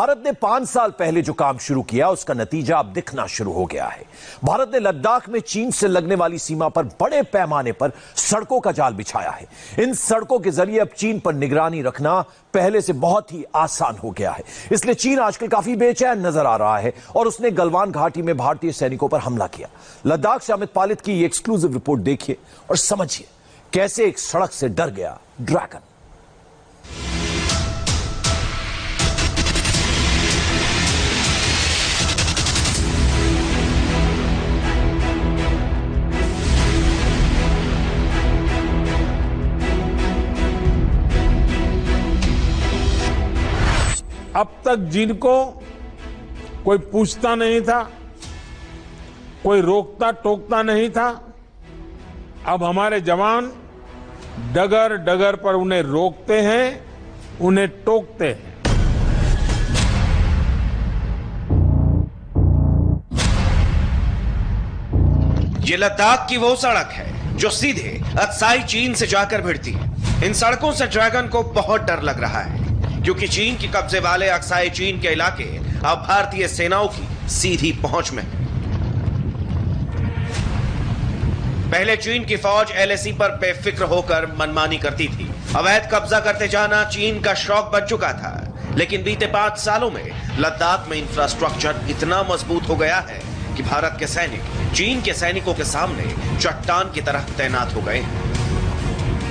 भारत ने 5 साल पहले जो काम शुरू किया उसका नतीजा अब दिखना शुरू हो गया है। भारत ने लद्दाख में चीन से लगने वाली सीमा पर बड़े पैमाने पर सड़कों का जाल बिछाया है। इन सड़कों के जरिए अब चीन पर निगरानी रखना पहले से बहुत ही आसान हो गया है। इसलिए चीन आजकल काफी बेचैन नजर आ रहा है और उसने गलवान घाटी में भारतीय सैनिकों पर हमला किया। लद्दाख से अमित पालित की ये एक्सक्लूसिव रिपोर्ट देखिए और समझिए कैसे एक सड़क से डर गया ड्रैगन। अब तक जिनको कोई पूछता नहीं था, कोई रोकता टोकता नहीं था, अब हमारे जवान डगर डगर पर उन्हें रोकते हैं, उन्हें टोकते हैं। ये लद्दाख की वो सड़क है जो सीधे अक्साई चीन से जाकर भिड़ती है। इन सड़कों से ड्रैगन को बहुत डर लग रहा है क्योंकि चीन के कब्जे वाले अक्साई चीन के इलाके अब भारतीय सेनाओं की सीधी पहुंच में है। पहले चीन की फौज एलएसी पर बेफिक्र होकर मनमानी करती थी। अवैध कब्जा करते जाना चीन का शौक बन चुका था, लेकिन बीते 5 सालों में लद्दाख में इंफ्रास्ट्रक्चर इतना मजबूत हो गया है कि भारत के सैनिक चीन के सैनिकों के सामने चट्टान की तरह तैनात हो गए।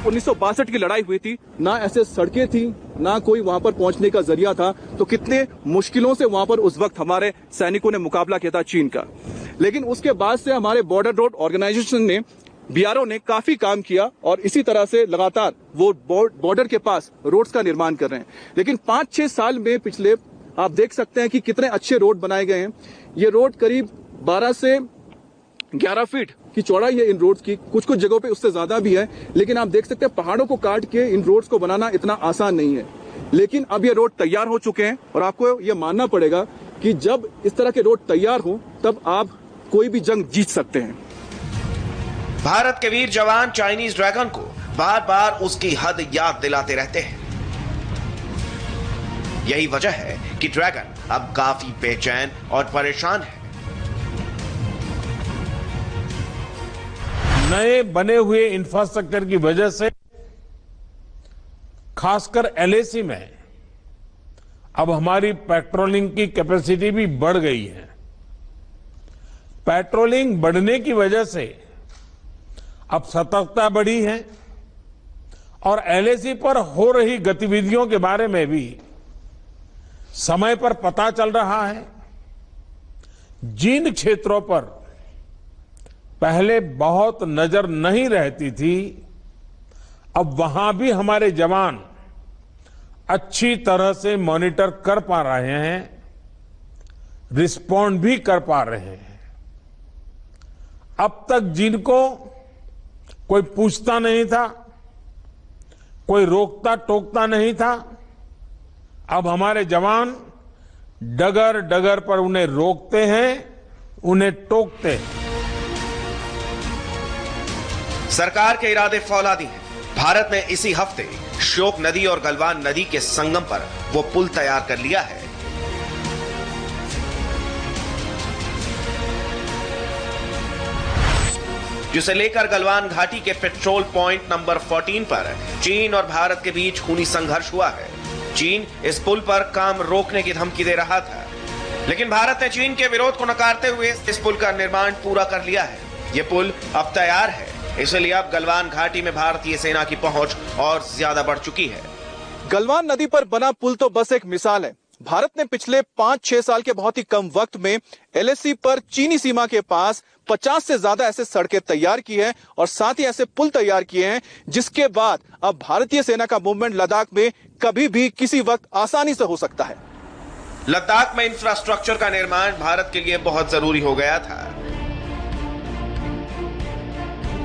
1962 की लड़ाई हुई थी, ना ऐसे सड़कें थी, ना कोई वहां पर पहुंचने का जरिया था, तो कितने मुश्किलों से वहां पर उस वक्त हमारे सैनिकों ने मुकाबला किया था चीन का। लेकिन उसके बाद से हमारे बॉर्डर रोड ऑर्गेनाइजेशन ने, बीआरओ ने काफी काम किया और इसी तरह से लगातार वो बॉर्डर के पास रोड्स का निर्माण कर रहे हैं। लेकिन 5-6 साल में पिछले आप देख सकते हैं कि कितने अच्छे रोड बनाए गए हैं। ये रोड करीब 12 से 11 फीट की चौड़ाई है इन रोड्स की, कुछ कुछ जगहों पे उससे ज्यादा भी है। लेकिन आप देख सकते हैं पहाड़ों को काट के इन रोड्स को बनाना इतना आसान नहीं है। लेकिन अब ये रोड तैयार हो चुके हैं और आपको ये मानना पड़ेगा कि जब इस तरह के रोड तैयार हो तब आप कोई भी जंग जीत सकते हैं। भारत के वीर जवान चाइनीज ड्रैगन को बार बार उसकी हद याद दिलाते रहते हैं। यही वजह है कि ड्रैगन अब काफी बेचैन और परेशान है। नए बने हुए इंफ्रास्ट्रक्चर की वजह से खासकर एलएसी में अब हमारी पेट्रोलिंग की कैपेसिटी भी बढ़ गई है। पेट्रोलिंग बढ़ने की वजह से अब सतर्कता बढ़ी है और एलएसी पर हो रही गतिविधियों के बारे में भी समय पर पता चल रहा है। जिन क्षेत्रों पर पहले बहुत नजर नहीं रहती थी, अब वहां भी हमारे जवान अच्छी तरह से मॉनिटर कर पा रहे हैं, रिस्पॉन्ड भी कर पा रहे हैं। अब तक जिनको कोई पूछता नहीं था, कोई रोकता टोकता नहीं था, अब हमारे जवान डगर डगर पर उन्हें रोकते हैं, उन्हें टोकते हैं। सरकार के इरादे फौलादी हैं। भारत ने इसी हफ्ते श्योक नदी और गलवान नदी के संगम पर वो पुल तैयार कर लिया है। जिसे लेकर गलवान घाटी के पेट्रोल पॉइंट नंबर 14 पर चीन और भारत के बीच खूनी संघर्ष हुआ है। चीन इस पुल पर काम रोकने की धमकी दे रहा था, लेकिन भारत ने चीन के विरोध को नकारते हुए इस पुल का निर्माण पूरा कर लिया है। ये पुल अब तैयार है, इसलिए अब गलवान घाटी में भारतीय सेना की पहुंच और ज्यादा बढ़ चुकी है। गलवान नदी पर बना पुल तो बस एक मिसाल है। भारत ने पिछले 5-6 साल के बहुत ही कम वक्त में एलएसी पर चीनी सीमा के पास 50 से ज्यादा ऐसे सड़कें तैयार की है और साथ ही ऐसे पुल तैयार किए हैं, जिसके बाद अब भारतीय सेना का मूवमेंट लद्दाख में कभी भी किसी वक्त आसानी से हो सकता है। लद्दाख में इंफ्रास्ट्रक्चर का निर्माण भारत के लिए बहुत जरूरी हो गया था,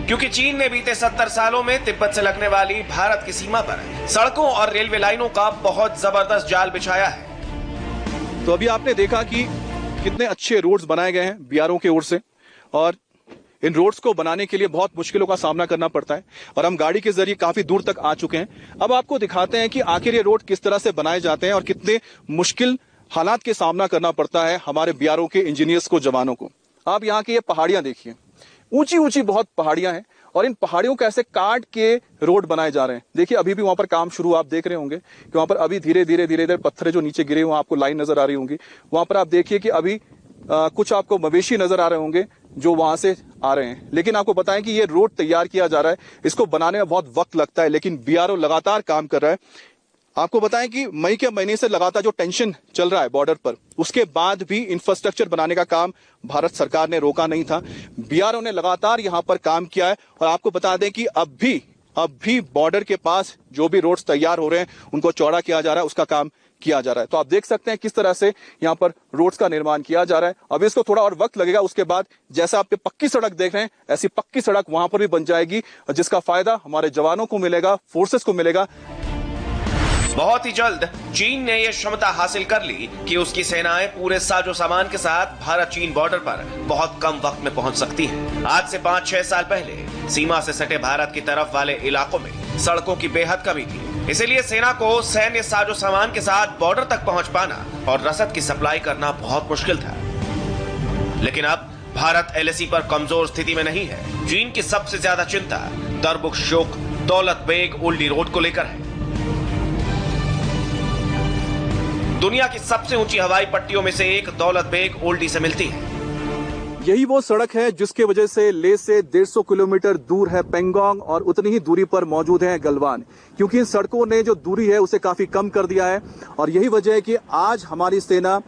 क्योंकि चीन ने बीते 70 सालों में तिब्बत से लगने वाली भारत की सीमा पर सड़कों और रेलवे लाइनों का बहुत जबरदस्त जाल बिछाया है। तो अभी आपने देखा कि कितने अच्छे रोड्स बनाए गए हैं बीआरओ की ओर से, और इन रोड्स को बनाने के लिए बहुत मुश्किलों का सामना करना पड़ता है और हम गाड़ी के जरिए काफी दूर तक आ चुके हैं। अब आपको दिखाते हैं कि आखिर ये रोड किस तरह से बनाए जाते हैं और कितने मुश्किल हालात के सामना करना पड़ता है हमारे बीआरओ के इंजीनियर्स को, जवानों को। आप यहाँ की ये पहाड़ियां देखिए, ऊंची ऊंची बहुत पहाड़ियां हैं और इन पहाड़ियों को ऐसे काट के रोड बनाए जा रहे हैं। देखिए अभी भी वहां पर काम शुरू, आप देख रहे होंगे कि वहां पर अभी धीरे धीरे पत्थर जो नीचे गिरे हुए आपको लाइन नजर आ रही होंगी। वहां पर आप देखिए कि अभी कुछ आपको मवेशी नजर आ रहे होंगे जो वहां से आ रहे हैं। लेकिन आपको बताएं कि ये रोड तैयार किया जा रहा है, इसको बनाने में बहुत वक्त लगता है, लेकिन बीआरओ लगातार काम कर रहा है। आपको बताएं कि मई के महीने से लगातार जो टेंशन चल रहा है बॉर्डर पर, उसके बाद भी इंफ्रास्ट्रक्चर बनाने का काम भारत सरकार ने रोका नहीं था। बीआरओ ने लगातार यहां पर काम किया है और आपको बता दें कि अब भी बॉर्डर के पास जो भी रोड्स तैयार हो रहे हैं उनको चौड़ा किया जा रहा है, उसका काम किया जा रहा है। तो आप देख सकते हैं किस तरह से यहां पर रोड्स का निर्माण किया जा रहा है। अब इसको थोड़ा और वक्त लगेगा, उसके बाद जैसा आप पक्की सड़क देख रहे हैं ऐसी पक्की सड़क वहां पर भी बन जाएगी, जिसका फायदा हमारे जवानों को मिलेगा, फोर्सेस को मिलेगा। बहुत ही जल्द चीन ने यह क्षमता हासिल कर ली कि उसकी सेनाएं पूरे साजो सामान के साथ भारत चीन बॉर्डर पर बहुत कम वक्त में पहुंच सकती हैं। आज से 5-6 साल पहले सीमा से सटे भारत की तरफ वाले इलाकों में सड़कों की बेहद कमी थी, इसीलिए सेना को सैन्य साजो सामान के साथ बॉर्डर तक पहुंच पाना और रसद की सप्लाई करना बहुत मुश्किल था। लेकिन अब भारत एलएसी पर कमजोर स्थिति में नहीं है। चीन की सबसे ज्यादा चिंता दरबुक-शोक दौलत बेग ओल्डी रोड को लेकर है। दुनिया की सबसे ऊंची हवाई पट्टियों में से एक दौलत बेग ओल्डी से मिलती है। यही वो सड़क है जिसकी वजह से ले से 150 किलोमीटर दूर है पेंगोंग और उतनी ही दूरी पर मौजूद है गलवान, क्योंकि इन सड़कों ने जो दूरी है उसे काफी कम कर दिया है। और यही वजह है कि आज हमारी सेना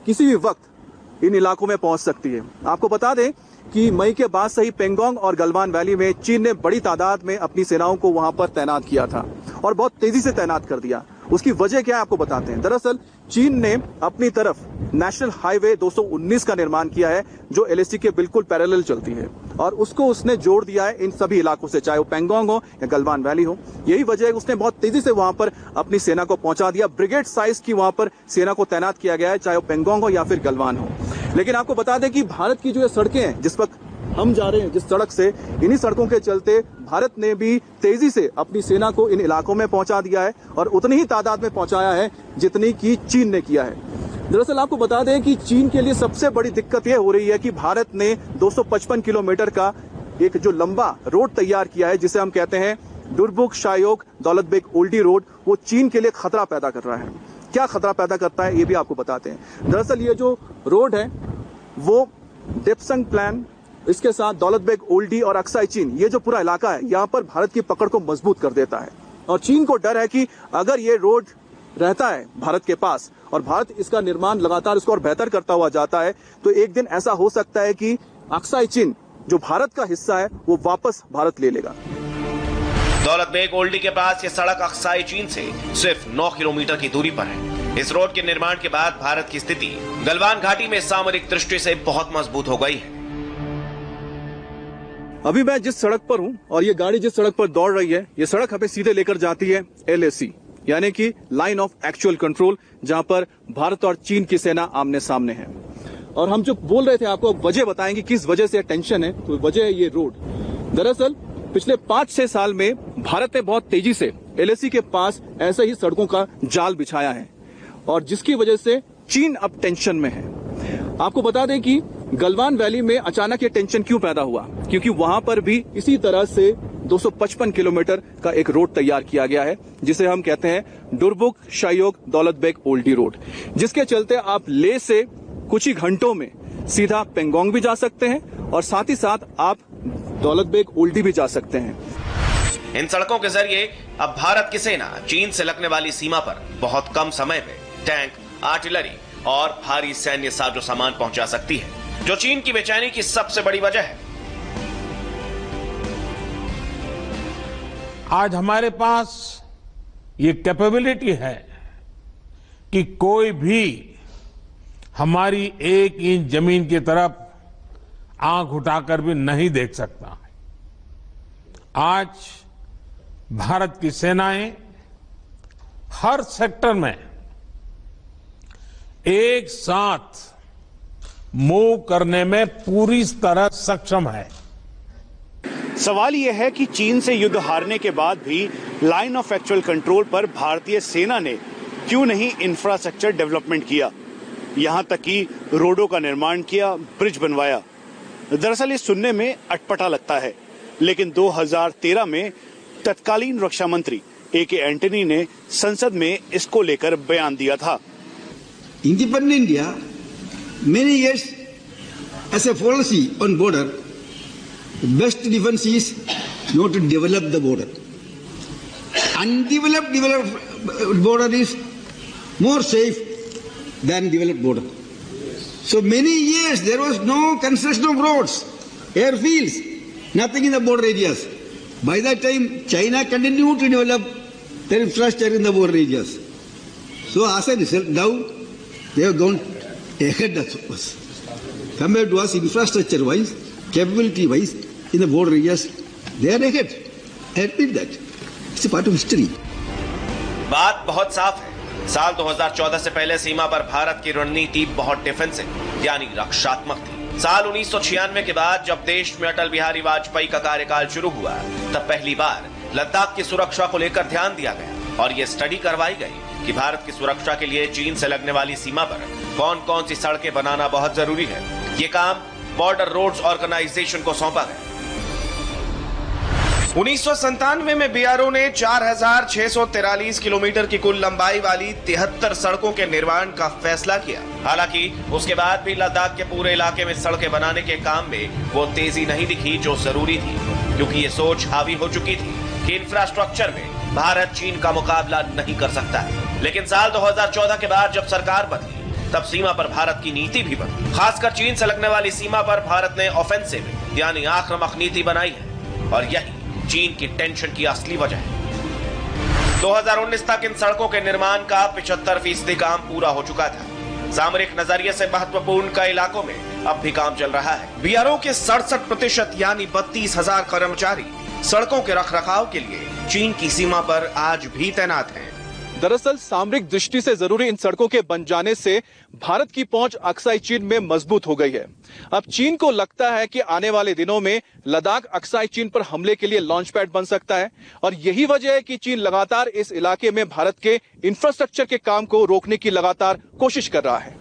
किसी भी वक्त इन इलाकों में पहुंच सकती है। आपको बता दें कि मई के बाद से ही पेंगोंग और गलवान वैली में चीन ने बड़ी तादाद में अपनी सेनाओं को वहां पर तैनात किया था और बहुत तेजी से तैनात कर दिया। उसकी वजह क्या है आपको बताते हैं। दरअसल चीन ने अपनी तरफ नेशनल हाईवे 219 का निर्माण किया है जो एलएसी के बिल्कुल पैरेलल चलती है और उसको उसने जोड़ दिया है इन सभी इलाकों से, चाहे वो पेंगोंग हो या गलवान वैली हो। यही वजह है कि उसने बहुत तेजी से वहां पर अपनी सेना को पहुंचा दिया। ब्रिगेड साइज की वहां पर सेना को तैनात किया गया है, चाहे वो पेंगोंग हो या फिर गलवान हो। लेकिन आपको बता दें कि भारत की जो ये सड़कें हैं, जिस वक्त हम जा रहे हैं जिस सड़क से, इन्हीं सड़कों के चलते भारत ने भी तेजी से अपनी सेना को इन इलाकों में पहुंचा दिया है और उतनी ही तादाद में पहुंचाया है जितनी की चीन ने किया है। दरअसल आपको बता दें कि चीन के लिए सबसे बड़ी दिक्कत यह हो रही है कि भारत ने 255 किलोमीटर का एक जो लंबा रोड तैयार किया है, जिसे हम कहते हैं दुरबुक शायोग दौलत बेग ओल्डी रोड, वो चीन के लिए खतरा पैदा कर रहा है। क्या खतरा पैदा करता है ये भी आपको बताते हैं। दरअसल ये जो रोड है वो डेप्संग प्लान, इसके साथ दौलत बेग ओल्डी और अक्साई चीन, ये जो पूरा इलाका है यहाँ पर भारत की पकड़ को मजबूत कर देता है। और चीन को डर है कि अगर ये रोड रहता है भारत के पास और भारत इसका निर्माण लगातार इसको और बेहतर करता हुआ जाता है, तो एक दिन ऐसा हो सकता है कि अक्साई चीन जो भारत का हिस्सा है वो वापस भारत ले लेगा। दौलत बेग ओल्डी के पास ये सड़क अक्साई चीन से सिर्फ 9 किलोमीटर की दूरी पर है। इस रोड के निर्माण के बाद भारत की स्थिति गलवान घाटी में सामरिक दृष्टि से बहुत मजबूत हो गई है। अभी मैं जिस सड़क पर हूं और ये गाड़ी जिस सड़क पर दौड़ रही है, ये सड़क हमें सीधे लेकर जाती है एलएसी, यानी कि लाइन ऑफ एक्चुअल कंट्रोल, जहां पर भारत और चीन की सेना आमने सामने है। और हम जो बोल रहे थे आपको वजह बताएंगे किस वजह से टेंशन है, तो वजह है ये रोड। दरअसल पिछले 5-6 साल में भारत ने बहुत तेजी से एलएसी के पास ऐसे ही सड़कों का जाल बिछाया है और जिसकी वजह से चीन अब टेंशन में है। आपको बता दें कि गलवान वैली में अचानक ये टेंशन क्यों पैदा हुआ, क्योंकि वहां पर भी इसी तरह से 255 किलोमीटर का एक रोड तैयार किया गया है जिसे हम कहते हैं दुरबुक शायोग दौलत बेग ओल्डी रोड, जिसके चलते आप ले से कुछ ही घंटों में सीधा पेंगोंग भी जा सकते हैं और साथ ही साथ आप दौलत बेग ओल्डी भी जा सकते हैं। इन सड़कों के जरिए अब भारत की सेना चीन से लगने वाली सीमा पर बहुत कम समय में टैंक, आर्टिलरी और भारी सैन्य साजो सामान पहुंचा सकती है, जो चीन की बेचैनी की सबसे बड़ी वजह है। आज हमारे पास ये कैपेबिलिटी है कि कोई भी हमारी 1 इंच जमीन की तरफ आंख उठाकर भी नहीं देख सकता। आज भारत की सेनाएं हर सेक्टर में एक साथ मूव करने में पूरी तरह सक्षम है। सवाल यह है कि चीन से युद्ध हारने के बाद भी लाइन ऑफ एक्चुअल कंट्रोल पर भारतीय सेना ने क्यों नहीं इंफ्रास्ट्रक्चर डेवलपमेंट किया, यहां तक कि रोडों का निर्माण किया, ब्रिज बनवाया। दरअसल ये सुनने में अटपटा लगता है, लेकिन 2013 में तत्कालीन रक्षा मंत्री A.K. एंटनी ने संसद में इसको लेकर बयान दिया था। Independent India, many years as a policy on border, the best defense is not to develop the border. Undeveloped border is more safe than developed border. So many years there was no construction of roads, airfields, nothing in the border areas. By that time, China continued to develop their infrastructure in the border areas. So as a result, now they have gone ahead of us. Compared to us infrastructure-wise, capability-wise, in the border areas, they are ahead. I admit that. It's a part of history. बात बहुत साफ है। साल 2014 से पहले सीमा पर भारत की रणनीति बहुत डिफेंसिव यानी रक्षात्मक थी। साल 1996 के बाद जब देश में अटल बिहारी वाजपेयी का कार्यकाल शुरू हुआ, तब पहली बार लद्दाख की सुरक्षा को लेकर ध्यान दिया गया और ये स्टडी करवाई गई कि भारत की सुरक्षा के लिए चीन से लगने वाली सीमा पर कौन कौन सी सड़कें बनाना बहुत जरूरी है। ये काम बॉर्डर रोड्स ऑर्गेनाइजेशन को सौंपा गया। 1997 में बीआरओ ने 4,643 किलोमीटर की कुल लंबाई वाली 73 सड़कों के निर्माण का फैसला किया। हालांकि उसके बाद भी लद्दाख के पूरे इलाके में सड़कें बनाने के काम में वो तेजी नहीं दिखी जो जरूरी थी, क्योंकि ये सोच हावी हो चुकी थी कि इंफ्रास्ट्रक्चर में भारत चीन का मुकाबला नहीं कर सकता है। लेकिन साल 2014 के बाद जब सरकार बदली, तब सीमा पर भारत की नीति भी बदली। खासकर चीन से लगने वाली सीमा पर भारत ने ऑफेंसिव यानी आक्रामक नीति बनाई है और यही चीन की टेंशन की असली वजह है। 2019 तक इन सड़कों के निर्माण का 75% काम पूरा हो चुका था। सामरिक नजरिए से महत्वपूर्ण कई इलाकों में अब भी काम चल रहा है। बीआरओ के 67% यानी 32,000 कर्मचारी सड़कों के रखरखाव के लिए चीन की सीमा पर आज भी तैनात हैं। दरअसल सामरिक दृष्टि से जरूरी इन सड़कों के बन जाने से भारत की पहुंच अक्साई चीन में मजबूत हो गई है। अब चीन को लगता है कि आने वाले दिनों में लद्दाख अक्साई चीन पर हमले के लिए लॉन्च पैड बन सकता है और यही वजह है कि चीन लगातार इस इलाके में भारत के इंफ्रास्ट्रक्चर के काम को रोकने की लगातार कोशिश कर रहा है।